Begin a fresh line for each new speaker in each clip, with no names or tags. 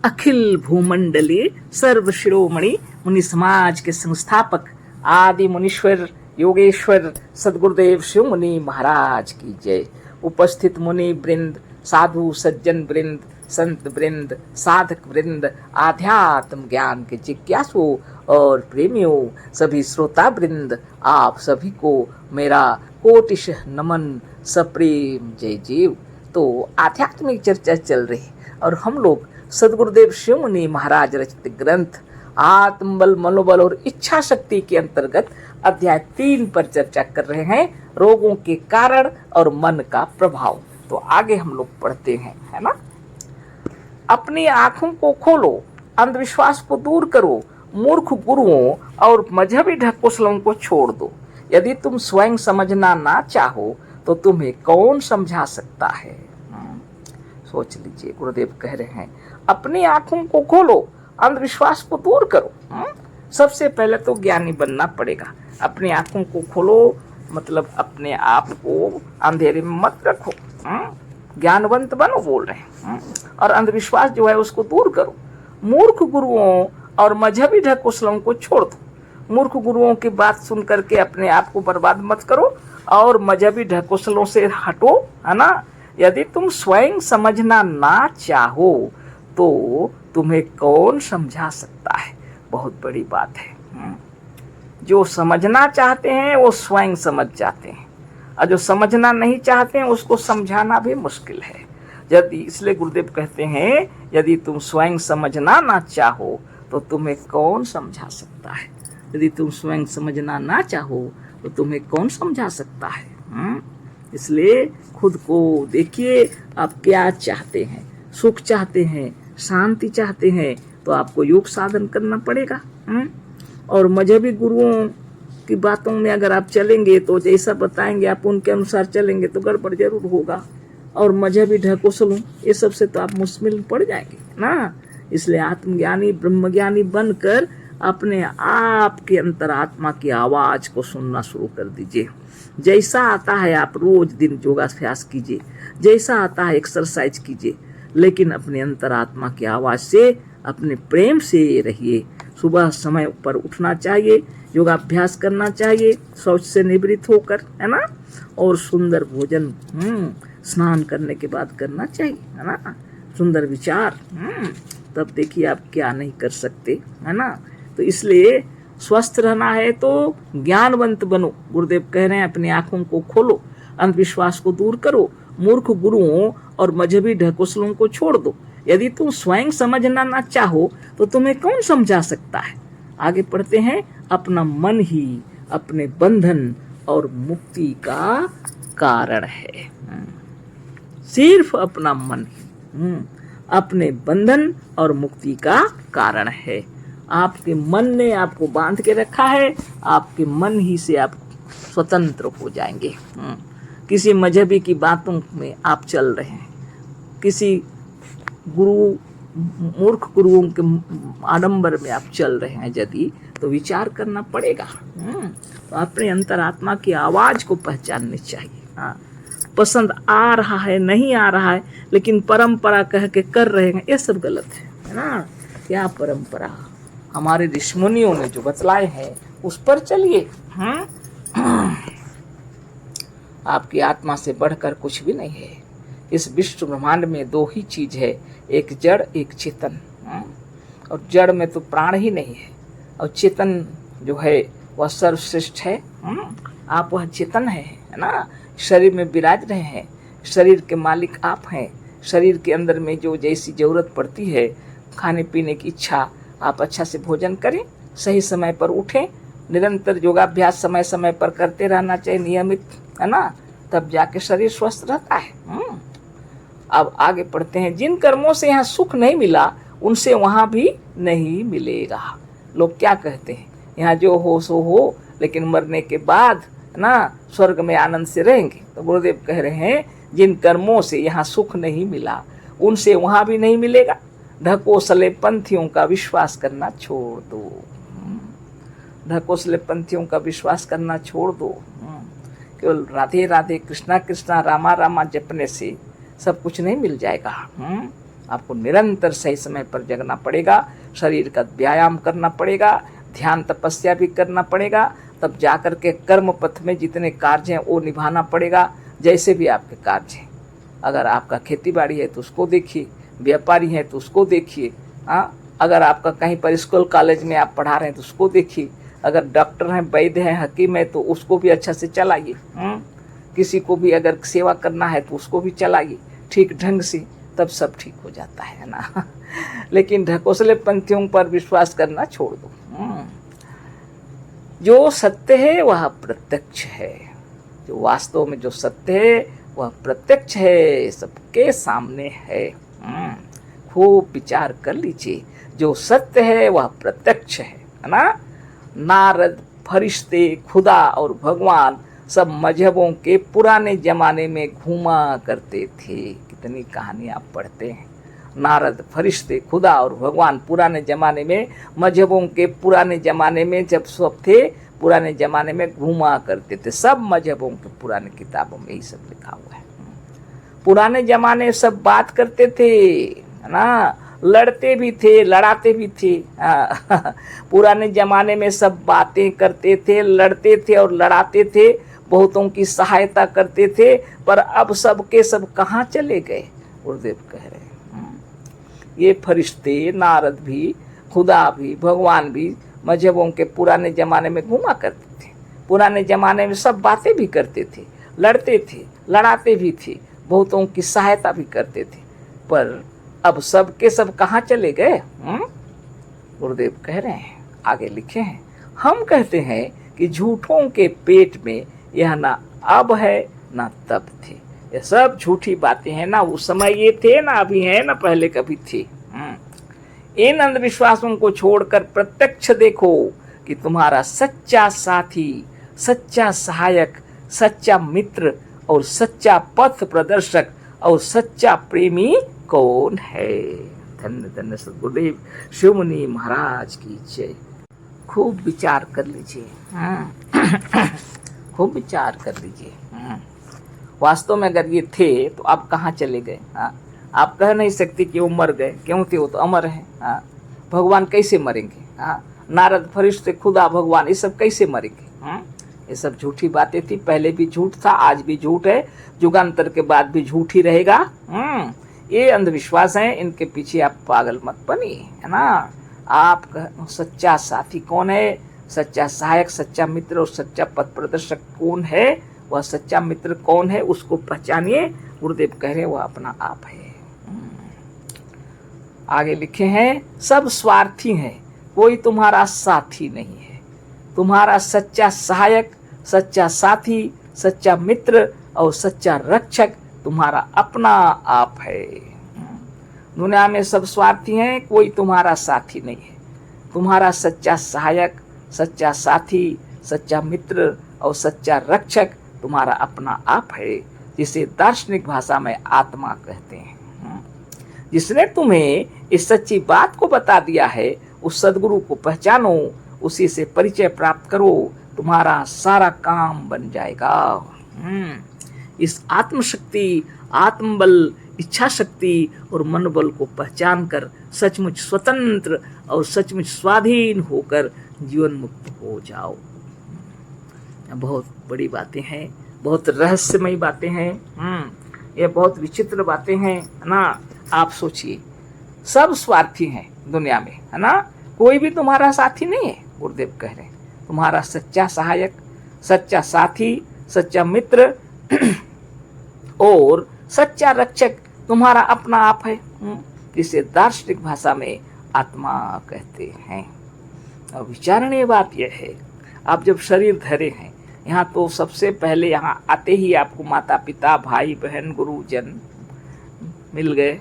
अखिल भूमंडलीय सर्व शिरोमणि मुनि समाज के संस्थापक आदि मुनीश्वर योगेश्वर सदगुरुदेव शिव मुनि महाराज की जय। उपस्थित मुनि वृंद, साधु सज्जन वृंद, संत वृंद, साधक वृंद, आध्यात्म ज्ञान के जिज्ञासु और प्रेमियों, सभी श्रोता वृंद, आप सभी को मेरा कोटिशः नमन, सप्रेम जय जीव। तो आध्यात्मिक चर्चा चल रही और हम लोग सदगुरुदेव शिव मुनि महाराज रचित ग्रंथ आत्मबल, मनोबल और इच्छा शक्ति के अंतर्गत अध्याय 3 पर चर्चा कर रहे हैं, रोगों के कारण और मन का प्रभाव। तो आगे हम लोग पढ़ते हैं, है ना। अपनी आंखों को खोलो, अंधविश्वास को दूर करो, मूर्ख गुरुओं और मजहबी ढकोसलों को छोड़ दो। यदि तुम स्वयं समझना ना चाहो तो तुम्हें कौन समझा सकता है। सोच लीजिए, गुरुदेव कह रहे हैं अपनी आंखों को खोलो, अंधविश्वास को दूर करो। सबसे पहले तो ज्ञानी बनना पड़ेगा। अपनी आंखों को खोलो मतलब अपने आप को अंधेरे में मत रखो, ज्ञानवंत बनो बोल रहे हैं। और अंधविश्वास जो है उसको दूर करो। मूर्ख गुरुओं और मजहबी ढकोसलों को छोड़ दो। मूर्ख गुरुओं की बात सुन करके अपने आप को बर्बाद मत करो और मजहबी ढकोसलों से हटो, है ना। यदि तुम स्वयं समझना ना चाहो तो तुम्हें कौन समझा सकता है। बहुत बड़ी बात है। जो समझना चाहते हैं वो स्वयं समझ जाते हैं और जो समझना नहीं चाहते हैं उसको समझाना भी मुश्किल है। यदि इसलिए गुरुदेव कहते हैं यदि तुम स्वयं समझना ना चाहो तो तुम्हें कौन समझा सकता है। यदि तुम स्वयं समझना ना चाहो तो तुम्हें कौन समझा सकता है। इसलिए खुद को देखिए, आप क्या चाहते हैं। सुख चाहते हैं, शांति चाहते हैं तो आपको योग साधन करना पड़ेगा। और मजहबी गुरुओं की बातों में अगर आप चलेंगे तो जैसा बताएंगे आप उनके अनुसार चलेंगे तो गड़बड़ जरूर होगा। और मजहबी ढकोसलों ये सब से तो आप मुश्किल में पड़ जाएंगे ना। इसलिए आत्मज्ञानी ब्रह्मज्ञानी बनकर अपने आप के अंतरात्मा की आवाज को सुनना शुरू कर दीजिए। जैसा आता है आप रोज दिन योगाभ्यास कीजिए, जैसा आता है एक्सरसाइज कीजिए, लेकिन अपने अंतरात्मा की आवाज से अपने प्रेम से रहिए। सुबह समय पर उठना चाहिए, योगाभ्यास करना चाहिए शौच से निवृत्त होकर, है ना। और सुंदर भोजन स्नान करने के बाद करना चाहिए, है ना। सुंदर विचार, तब देखिए आप क्या नहीं कर सकते, है ना। तो इसलिए स्वस्थ रहना है तो ज्ञानवंत बनो। गुरुदेव कह रहे हैं अपनी आंखों को खोलो, अंधविश्वास को दूर करो, मूर्ख गुरुओं और मजहबी ढकोसलों को छोड़ दो। यदि तुम स्वयं समझना ना चाहो तो तुम्हें कौन समझा सकता है। आगे पढ़ते हैं, अपना मन ही अपने बंधन और मुक्ति का कारण है। सिर्फ अपना मन ही अपने बंधन और मुक्ति का कारण है। आपके मन ने आपको बांध के रखा है, आपके मन ही से आप स्वतंत्र हो जाएंगे। किसी मजहबी की बातों में आप चल रहे हैं, किसी गुरु मूर्ख गुरुओं के आडंबर में आप चल रहे हैं यदि, तो विचार करना पड़ेगा। तो अपने अंतरात्मा की आवाज को पहचाननी चाहिए। पसंद आ रहा है नहीं आ रहा है लेकिन परंपरा कह के कर रहे हैं, ये सब गलत है ना। क्या परंपरा, हमारे ऋषिमुनियों ने जो बतलाए हैं उस पर चलिए। आपकी आत्मा से बढ़कर कुछ भी नहीं है। इस विश्व ब्रह्मांड में 2 ही चीज है, एक जड़ एक चेतन। और जड़ में तो प्राण ही नहीं है और चेतन जो है वह सर्वश्रेष्ठ है। आप वह चेतन है ना। शरीर में विराज रहे हैं, शरीर के मालिक आप हैं। शरीर के अंदर में जो जैसी जरूरत पड़ती है, खाने पीने की इच्छा, आप अच्छा से भोजन करें, सही समय पर उठें, निरंतर योगाभ्यास समय समय पर करते रहना चाहिए नियमित, है ना। तब जाके शरीर स्वस्थ रहता है। अब आगे पढ़ते हैं, जिन कर्मों से यहाँ सुख नहीं मिला उनसे वहाँ भी नहीं मिलेगा। लोग क्या कहते हैं, यहाँ जो हो सो हो, लेकिन मरने के बाद ना स्वर्ग में आनंद से रहेंगे। तो गुरुदेव कह रहे हैं जिन कर्मों से यहाँ सुख नहीं मिला उनसे वहाँ भी नहीं मिलेगा। ढकोसले पंथियों का विश्वास करना छोड़ दो। ढकोसले पंथियों का विश्वास करना छोड़ दो। केवल राधे राधे कृष्णा कृष्णा रामा रामा जपने से सब कुछ नहीं मिल जाएगा। आपको निरंतर सही समय पर जगना पड़ेगा, शरीर का व्यायाम करना पड़ेगा, ध्यान तपस्या भी करना पड़ेगा, तब जाकर के कर्म पथ में जितने कार्य हैं वो निभाना पड़ेगा। जैसे भी आपके कार्य हैं, अगर आपका खेती बाड़ी है तो उसको देखिए, व्यापारी है तो उसको देखिए, हाँ, अगर आपका कहीं पर स्कूल कॉलेज में आप पढ़ा रहे हैं तो उसको देखिए, अगर डॉक्टर हैं, वैद्य हैं, हकीम है तो उसको भी अच्छा से चलाइए। किसी को भी अगर सेवा करना है तो उसको भी चलाइए ठीक ढंग से, तब सब ठीक हो जाता है ना। लेकिन ढकोसले पंथियों पर विश्वास करना छोड़ दो। जो सत्य है वह प्रत्यक्ष है, जो वास्तव में जो सत्य है वह प्रत्यक्ष है, सबके सामने है। खूब विचार कर लीजिए, जो सत्य है वह प्रत्यक्ष है ना। नारद, फरिश्ते, खुदा और भगवान सब मजहबों के पुराने जमाने में घूमा करते थे। कितनी कहानी आप पढ़ते हैं, नारद, फरिश्ते, खुदा और भगवान पुराने जमाने में, मजहबों के पुराने जमाने में जब सब थे, पुराने जमाने में घूमा करते थे। सब मजहबों के पुराने किताबों में यही सब लिखा हुआ है। पुराने जमाने सब बात करते थे ना, लड़ते भी थे, लड़ाते भी थे। पुराने जमाने में सब बातें करते थे, लड़ते थे और लड़ाते थे, बहुतों की सहायता करते थे। पर अब सब के सब कहाँ चले गए? गुरुदेव कह रहे हैं ये फरिश्ते, नारद भी, खुदा भी, भगवान भी मजहबों के पुराने जमाने में घूमा करते थे। पुराने जमाने में सब बातें भी करते थे, लड़ते थे, लड़ाते भी थे, बहुतों की सहायता भी करते थे। पर अब सब के सब कहाँ चले गए? गुरुदेव कह रहे हैं, आगे लिखे हैं, हम कहते हैं कि झूठों के पेट में यह ना अब है ना तब थे। ये सब झूठी बातें हैं, ना उस समय ये थे, ना अभी हैं, ना पहले कभी थे। इन अंधविश्वासों को छोड़कर प्रत्यक्ष देखो कि तुम्हारा सच्चा साथी, सच्चा सहायक, सच्चा मित्र और सच्चा पथ प्रदर्शक और सच्चा प्रेमी कौन है। धन्य धन्य सद्गुरुदेव शिवमुनि महाराज की जय। खूब विचार कर लीजिए, खूब विचार कर लीजिए। वास्तव में अगर ये थे तो आप कहाँ चले गए? आप कह नहीं सकते कि वो मर गए, क्यों थे? वो तो अमर है। भगवान कैसे मरेंगे? नारद, फरिश्ते, खुदा, भगवान ये सब कैसे मरेंगे? ये सब झूठी बातें थी, पहले भी झूठ था, आज भी झूठ है, युगांतर के बाद भी झूठ ही रहेगा। ये अंधविश्वास है, इनके पीछे आप पागल मत बनिए, है ना। आप सच्चा साथी कौन है, सच्चा सहायक, सच्चा मित्र और सच्चा पथ प्रदर्शक कौन है, वह सच्चा मित्र कौन है उसको पहचानिए। गुरुदेव कह रहे हैं वह अपना आप है। आगे लिखे हैं, सब स्वार्थी हैं, कोई तुम्हारा साथी नहीं है। तुम्हारा सच्चा सहायक, सच्चा साथी, सच्चा मित्र और सच्चा रक्षक तुम्हारा अपना आप है। दुनिया में सब स्वार्थी हैं, कोई तुम्हारा साथी नहीं है। तुम्हारा सच्चा सहायक, सच्चा साथी, सच्चा मित्र और सच्चा रक्षक तुम्हारा अपना आप है, जिसे दार्शनिक भाषा में आत्मा कहते हैं। जिसने तुम्हें इस सच्ची बात को बता दिया है, उस सदगुरु को पहचानो, उसी से परिचय प्राप्त करो, तुम्हारा सारा काम बन जाएगा। इस आत्मशक्ति, आत्मबल, इच्छा शक्ति और मनोबल को पहचान कर सचमुच स्वतंत्र और सचमुच स्वाधीन होकर जीवन मुक्त हो जाओ। बहुत बड़ी बातें हैं, बहुत रहस्यमयी बातें हैं। ये बहुत विचित्र बातें हैं, है ना। आप सोचिए, सब स्वार्थी हैं दुनिया में, है ना। कोई भी तुम्हारा साथी नहीं है। गुरुदेव कह रहे हैं तुम्हारा सच्चा सहायक, सच्चा साथी, सच्चा मित्र और सच्चा रक्षक तुम्हारा अपना आप है, जिसे दार्शनिक भाषा में आत्मा कहते हैं। अब विचारणीय बात यह है, आप जब शरीर धरे हैं यहाँ, तो सबसे पहले यहाँ आते ही आपको माता पिता, भाई बहन, गुरुजन मिल गए।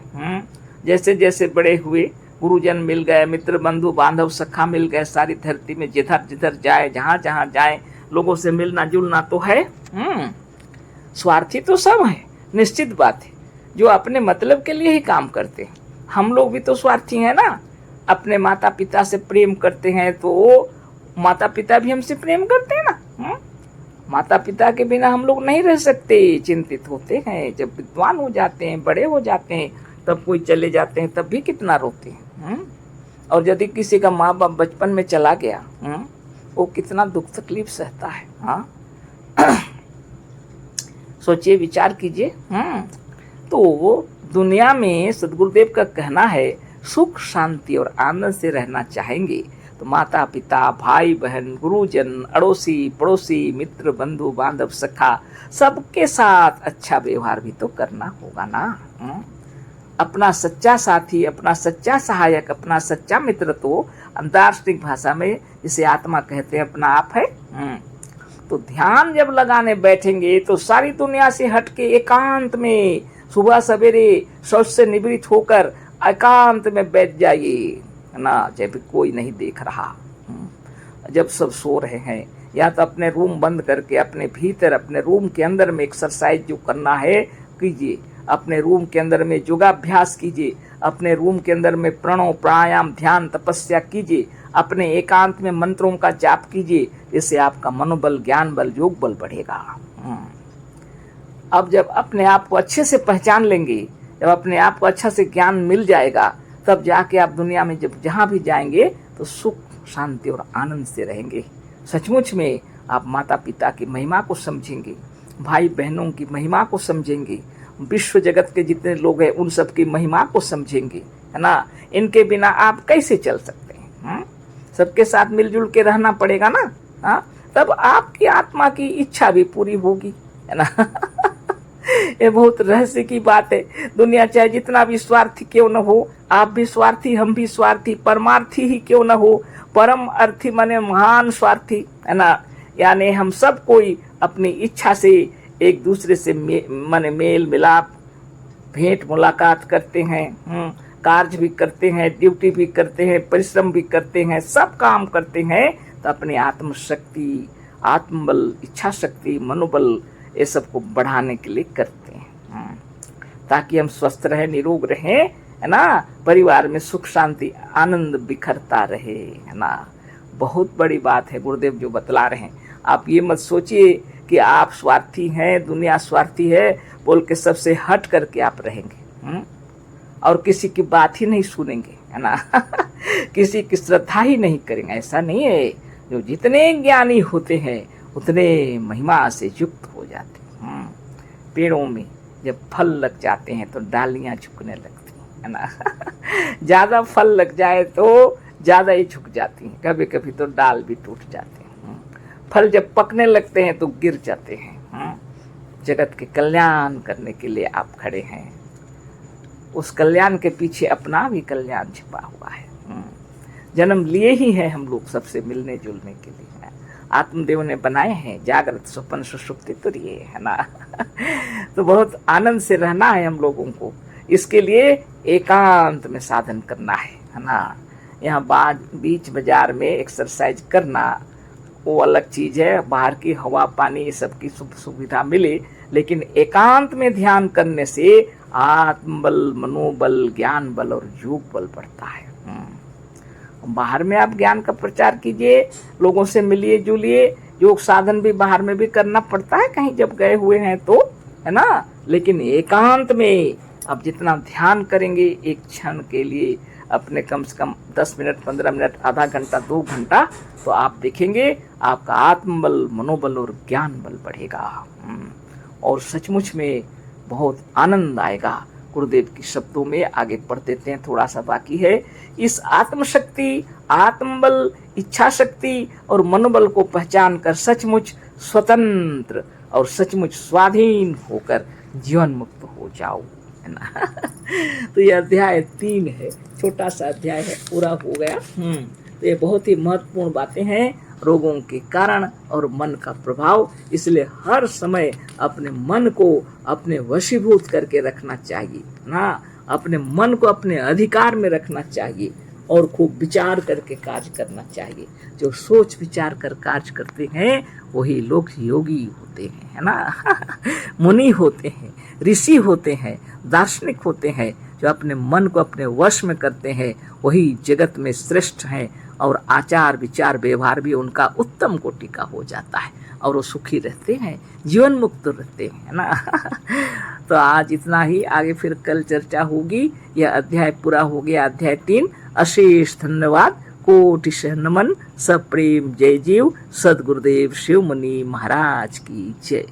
जैसे जैसे बड़े हुए गुरुजन मिल गए, मित्र बंधु बांधव सखा मिल गए। सारी धरती में जिधर जिधर जाए, जहाँ जहाँ जाए, लोगों से मिलना जुलना तो है। स्वार्थी तो सब है, निश्चित बात है, जो अपने मतलब के लिए ही काम करते हैं। हम लोग भी तो स्वार्थी हैं ना। अपने माता पिता से प्रेम करते हैं तो माता पिता भी हमसे प्रेम करते हैं ना। माता पिता के बिना हम लोग नहीं रह सकते, चिंतित होते हैं। जब विद्वान हो जाते हैं, बड़े हो जाते हैं, तब कोई चले जाते हैं तब भी कितना रोते हैं। और यदि किसी का माँ बाप बचपन में चला गया, वो कितना दुख तकलीफ सहता है। हाँ, सोचिए, विचार कीजिए। तो दुनिया में सदगुरुदेव का कहना है, सुख शांति और आनंद से रहना चाहेंगे तो माता पिता, भाई बहन, गुरुजन, अड़ोसी पड़ोसी, मित्र, बंधु बांधव, सखा, सबके साथ अच्छा व्यवहार भी तो करना होगा ना। अपना सच्चा साथी, अपना सच्चा सहायक, अपना सच्चा मित्र तो दार्शनिक भाषा में जिसे आत्मा कहते हैं अपना आप है। तो ध्यान जब लगाने बैठेंगे तो सारी दुनिया से हटके एकांत में सुबह सवेरे शौच से निवृत्त होकर एकांत में बैठ जाइए ना, जब कोई नहीं देख रहा, जब सब सो रहे हैं, या तो अपने रूम बंद करके अपने भीतर अपने रूम के अंदर में एक्सरसाइज जो करना है कीजिए, अपने रूम के अंदर में योगाभ्यास कीजिए, अपने रूम के अंदर में प्रणव प्राणायाम ध्यान तपस्या कीजिए, अपने एकांत में मंत्रों का जाप कीजिए, जिससे आपका मनोबल, ज्ञान बल, योग बल बढ़ेगा। अब जब अपने आप को अच्छे से पहचान लेंगे, जब अपने आप को अच्छा से ज्ञान मिल जाएगा, तब जाके आप दुनिया में जब जहाँ भी जाएंगे तो सुख शांति और आनंद से रहेंगे। सचमुच में आप माता पिता की महिमा को समझेंगे, भाई बहनों की महिमा को समझेंगे, विश्व जगत के जितने लोग हैं उन सब की महिमा को समझेंगे, है ना। इनके बिना आप कैसे चल सकते हैं? सबके साथ मिलजुल के रहना पड़ेगा ना। हाँ, तब आपकी आत्मा की इच्छा भी पूरी होगी, है ना। ये बहुत रहस्य की बात है। दुनिया चाहे जितना भी स्वार्थी क्यों न हो, आप भी स्वार्थी, हम भी स्वार्थी, परमार्थी ही क्यों न हो, परम अर्थी माने महान स्वार्थी, है ना। यानी हम सब कोई अपनी इच्छा से एक दूसरे से माने मेल मिलाप, भेंट मुलाकात करते हैं, कार्य भी करते हैं, ड्यूटी भी करते हैं, परिश्रम भी करते हैं, सब काम करते हैं, तो अपनी आत्मशक्ति, आत्मबल, इच्छा शक्ति, मनोबल, ये सब को बढ़ाने के लिए करते हैं, ताकि हम स्वस्थ रहें, निरोग रहें, है ना। परिवार में सुख शांति आनंद बिखरता रहे, है ना। बहुत बड़ी बात है गुरुदेव जो बतला रहे हैं। आप ये मत सोचिए कि आप स्वार्थी हैं, दुनिया स्वार्थी है बोल के सबसे हट करके आप रहेंगे, और किसी की बात ही नहीं सुनेंगे, है ना। किसी की श्रद्धा ही नहीं करेंगे, ऐसा नहीं है। जो जितने ज्ञानी होते हैं उतने महिमा से युक्त हो जाते हैं। पेड़ों में जब फल लग जाते हैं तो डालियां झुकने लगती हैं, है ना। ज्यादा फल लग जाए तो ज्यादा ही झुक जाती हैं, कभी कभी तो डाल भी टूट जाते हैं। फल जब पकने लगते हैं तो गिर जाते हैं। जगत के कल्याण करने के लिए आप खड़े हैं, उस कल्याण के पीछे अपना भी कल्याण छिपा हुआ है। जन्म लिए ही है हम लोग सबसे मिलने जुलने के लिए। आत्मदेव ने बनाए हैं जागृत स्वप्न सुषुप्ति तुर्य, है ना। तो बहुत आनंद से रहना है हम लोगों को। इसके लिए एकांत में साधन करना है ना। यहाँ बीच बाजार में एक्सरसाइज करना वो अलग चीज है, बाहर की हवा पानी ये सब की सुविधा मिले, लेकिन एकांत में ध्यान करने से आत्मबल, मनोबल, ज्ञान बल और योग बल बढ़ता है। बाहर में आप ज्ञान का प्रचार कीजिए, लोगों से मिलिए जुलिए, योग साधन भी बाहर में भी करना पड़ता है कहीं जब गए हुए हैं तो, है ना। लेकिन एकांत में आप जितना ध्यान करेंगे एक क्षण के लिए अपने कम से कम 10 मिनट 15 मिनट आधा घंटा 2 घंटा, तो आप देखेंगे आपका आत्मबल, मनोबल और ज्ञान बल बढ़ेगा, और सचमुच में बहुत आनंद आएगा। गुरुदेव के शब्दों में आगे पढ़ देते हैं, थोड़ा सा बाकी है। इस आत्मशक्ति, आत्मबल, इच्छा शक्ति और मनोबल को पहचान कर सचमुच स्वतंत्र और सचमुच स्वाधीन होकर जीवन मुक्त हो जाओ, है ना। तो यह अध्याय 3 है, छोटा सा अध्याय है, पूरा हो गया। तो ये बहुत ही महत्वपूर्ण बातें हैं, रोगों के कारण और मन का प्रभाव। इसलिए हर समय अपने मन को अपने वशीभूत करके रखना चाहिए ना, अपने मन को अपने अधिकार में रखना चाहिए और खूब विचार करके कार्य करना चाहिए। जो सोच विचार कर कार्य करते हैं वही लोग योगी होते हैं, है ना। मुनि होते हैं, ऋषि होते हैं, दार्शनिक होते हैं। जो अपने मन को अपने वश में करते हैं वही जगत में श्रेष्ठ हैं और आचार विचार व्यवहार भी उनका उत्तम कोटि का हो जाता है और वो सुखी रहते हैं, जीवन मुक्त रहते हैं ना। तो आज इतना ही, आगे फिर कल चर्चा होगी। यह अध्याय पूरा हो गया, अध्याय 3। अशेष धन्यवाद, कोटि शह नमन, सप्रेम जय जीव। सदगुरुदेव शिव मुनि महाराज की जय।